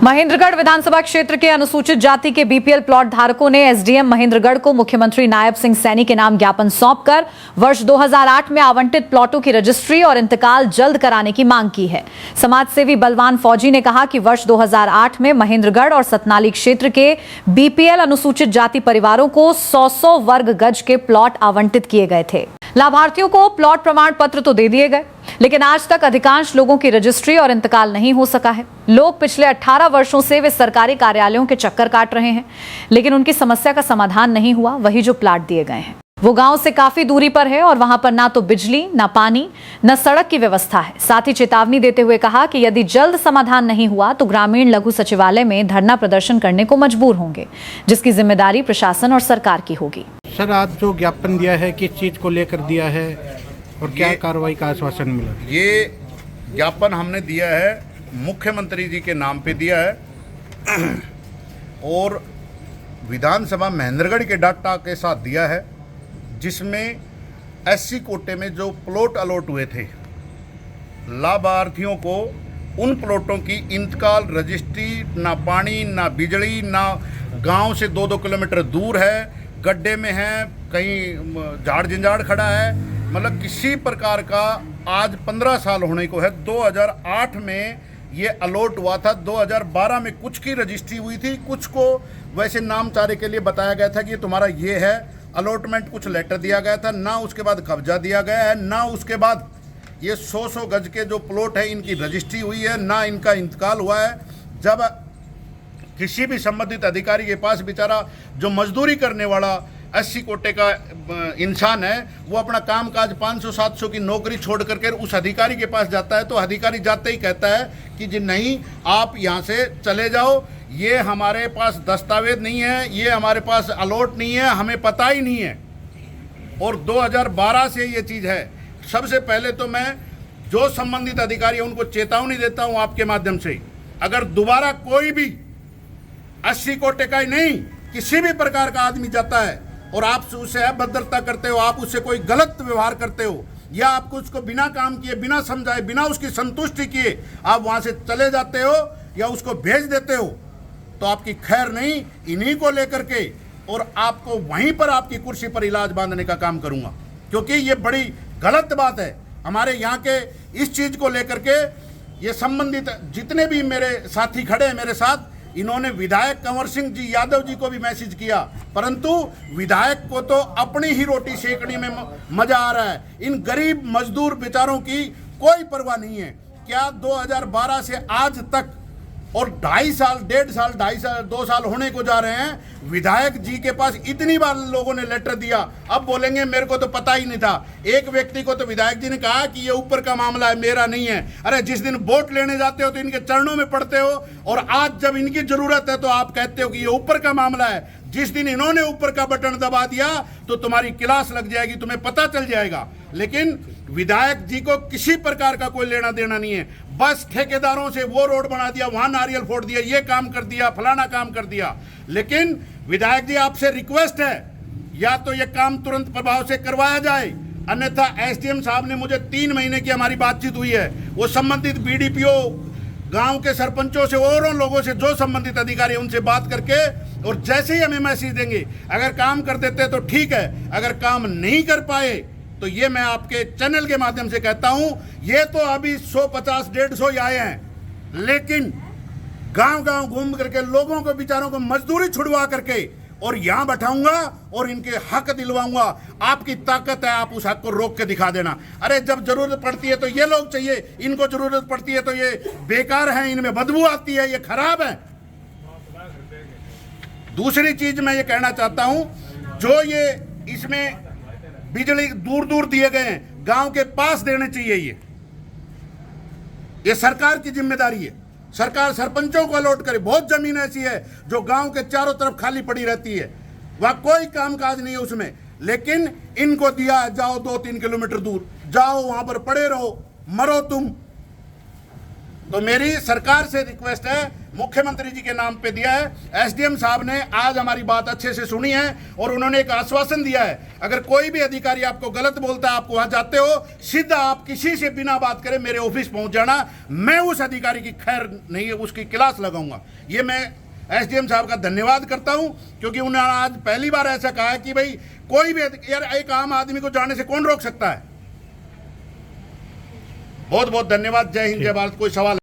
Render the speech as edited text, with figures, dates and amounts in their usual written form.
महेंद्रगढ़ विधानसभा क्षेत्र के अनुसूचित जाति के बीपीएल प्लॉट धारकों ने एसडीएम महेंद्रगढ़ को मुख्यमंत्री नायब सिंह सैनी के नाम ज्ञापन सौंपकर वर्ष 2008 में आवंटित प्लॉटों की रजिस्ट्री और इंतकाल जल्द कराने की मांग की है। समाजसेवी बलवान फौजी ने कहा कि वर्ष 2008 में महेंद्रगढ़ और सतनाली क्षेत्र के बीपीएल अनुसूचित जाति परिवारों को 100 वर्ग गज के प्लॉट आवंटित किए गए थे। लाभार्थियों को प्लॉट प्रमाण पत्र तो दे दिए गए, लेकिन आज तक अधिकांश लोगों की रजिस्ट्री और इंतकाल नहीं हो सका है। लोग पिछले 18 वर्षों से वे सरकारी कार्यालयों के चक्कर काट रहे हैं, लेकिन उनकी समस्या का समाधान नहीं हुआ। वही जो प्लाट दिए गए हैं वो गांव से काफी दूरी पर है और वहां पर ना तो बिजली, ना पानी, न सड़क की व्यवस्था है। साथ ही चेतावनी देते हुए कहा कि यदि जल्द समाधान नहीं हुआ तो ग्रामीण लघु सचिवालय में धरना प्रदर्शन करने को मजबूर होंगे, जिसकी जिम्मेदारी प्रशासन और सरकार की होगी। सर, आज जो ज्ञापन दिया है किस चीज को लेकर दिया है और क्या कार्रवाई का आश्वासन मिला? ये ज्ञापन हमने दिया है मुख्यमंत्री जी के नाम पे दिया है और विधानसभा महेंद्रगढ़ के डाटा के साथ दिया है, जिसमें एससी कोटे में जो प्लॉट अलॉट हुए थे लाभार्थियों को, उन प्लॉटों की इंतकाल, रजिस्ट्री, ना पानी, ना बिजली, ना गांव से 2-2 किलोमीटर दूर है, गड्ढे में है, कहीं झाड़ झंझाड़ खड़ा है, मतलब किसी प्रकार का आज 15 साल होने को है। 2008 में ये अलॉट हुआ था, 2012 में कुछ की रजिस्ट्री हुई थी, कुछ को वैसे नामचारे के लिए बताया गया था कि ये तुम्हारा ये है, अलॉटमेंट कुछ लेटर दिया गया था, ना उसके बाद कब्जा दिया गया है, ना उसके बाद ये 100 गज के जो प्लॉट है इनकी रजिस्ट्री हुई है, ना इनका इंतकाल हुआ है। जब किसी भी संबंधित अधिकारी के पास बेचारा जो मजदूरी करने वाला 80 कोटे का इंसान है, वो अपना काम काज 500-700 की नौकरी छोड़ करके उस अधिकारी के पास जाता है, तो अधिकारी जाते ही कहता है कि जी नहीं, आप यहाँ से चले जाओ, ये हमारे पास दस्तावेज नहीं है, ये हमारे पास अलॉट नहीं है, हमें पता ही नहीं है। और 2012 से ये चीज़ है। सबसे पहले तो मैं जो संबंधित अधिकारी है उनको चेतावनी देता हूँ आपके माध्यम से, अगर दोबारा कोई भी 80 कोटे का ही नहीं किसी भी प्रकार का आदमी जाता है और आप उससे अभद्रता करते हो, आप उससे कोई गलत व्यवहार करते हो, या आपको उसको बिना काम किए, बिना समझाए, बिना उसकी संतुष्टि किए आप वहां से चले जाते हो या उसको भेज देते हो, तो आपकी खैर नहीं। इन्हीं को लेकर के और आपको वहीं पर आपकी कुर्सी पर इलाज बांधने का काम करूंगा, क्योंकि ये बड़ी गलत बात है। हमारे यहाँ के इस चीज को लेकर के ये संबंधित जितने भी मेरे साथी खड़े हैं मेरे साथ, इन्होंने विधायक कंवर सिंह जी यादव जी को भी मैसेज किया, परंतु विधायक को तो अपनी ही रोटी सेकने में मजा आ रहा है। इन गरीब मजदूर बेचारों की कोई परवाह नहीं है। क्या 2012 से आज तक और 2.5 साल 2 साल होने को जा रहे हैं, विधायक जी के पास इतनी बार लोगों ने लेटर दिया, अब बोलेंगे मेरे को तो पता ही नहीं था। एक व्यक्ति को तो विधायक जी ने कहा कि ये ऊपर का मामला है, मेरा नहीं है। अरे जिस दिन वोट लेने जाते हो तो इनके चरणों में पड़ते हो, और आज जब इनकी जरूरत है तो आप कहते हो कि ये ऊपर का मामला है। जिस दिन इन्होंने ऊपर का बटन दबा दिया तो तुम्हारी क्लास लग जाएगी, तुम्हें पता चल जाएगा। लेकिन विधायक जी को किसी प्रकार का कोई लेना देना नहीं है। बस ठेकेदारों से वो रोड बना दिया, वहां नारियल फोड़ दिया, ये काम कर दिया, फलाना काम कर दिया। लेकिन विधायक जी आपसे रिक्वेस्ट है, या तो ये काम तुरंत प्रभाव से करवाया जाए, अन्यथा एसडीएम साहब ने मुझे 3 महीने की हमारी बातचीत हुई है, वो संबंधित बीडीपीओ, गांव के सरपंचों से और उन लोगों से जो संबंधित अधिकारी उनसे बात करके, और जैसे ही हमें मैसेज देंगे, अगर काम कर देते तो ठीक है, अगर काम नहीं कर पाए तो ये मैं आपके चैनल के माध्यम से कहता हूं, ये तो अभी 150-150 ही आए हैं, लेकिन गांव-गांव घूम करके लोगों को, बेचारों को मजदूरी छुड़वा करके और यहां बैठाऊंगा और इनके हक दिलवाऊंगा। आपकी ताकत है, आप उस हक को रोक के दिखा देना। अरे जब जरूरत पड़ती है तो ये लोग चाहिए, इनको जरूरत पड़ती है तो ये बेकार हैं, इनमें बदबू आती है, ये खराब है। दूसरी चीज मैं ये कहना चाहता हूं, जो ये इसमें बिजली दूर दूर दिए गए हैं, गांव के पास देने चाहिए। ये सरकार की जिम्मेदारी है। सरकार सरपंचों को अलॉट करे। बहुत जमीन ऐसी है जो गांव के चारों तरफ खाली पड़ी रहती है, वहां कोई कामकाज नहीं है उसमें, लेकिन इनको दिया है, जाओ 2-3 किलोमीटर दूर जाओ, वहां पर पड़े रहो, मरो तुम। तो मेरी सरकार से रिक्वेस्ट है, मुख्यमंत्री जी के नाम पे दिया है। एसडीएम साहब ने आज हमारी बात अच्छे से सुनी है और उन्होंने एक आश्वासन दिया है, अगर कोई भी अधिकारी आपको गलत बोलता है, आप वहां जाते हो, सीधा आप किसी से बिना बात करे मेरे ऑफिस पहुंच जाना, मैं उस अधिकारी की खैर नहीं है उसकी क्लास लगाऊंगा। ये मैं एसडीएम साहब का धन्यवाद करता हूं, क्योंकि उन्होंने आज पहली बार ऐसा कहा है कि भाई कोई भी यार एक आम आदमी को जाने से कौन रोक सकता है। बहुत बहुत धन्यवाद। जय हिंद, जय भारत। कोई सवाल?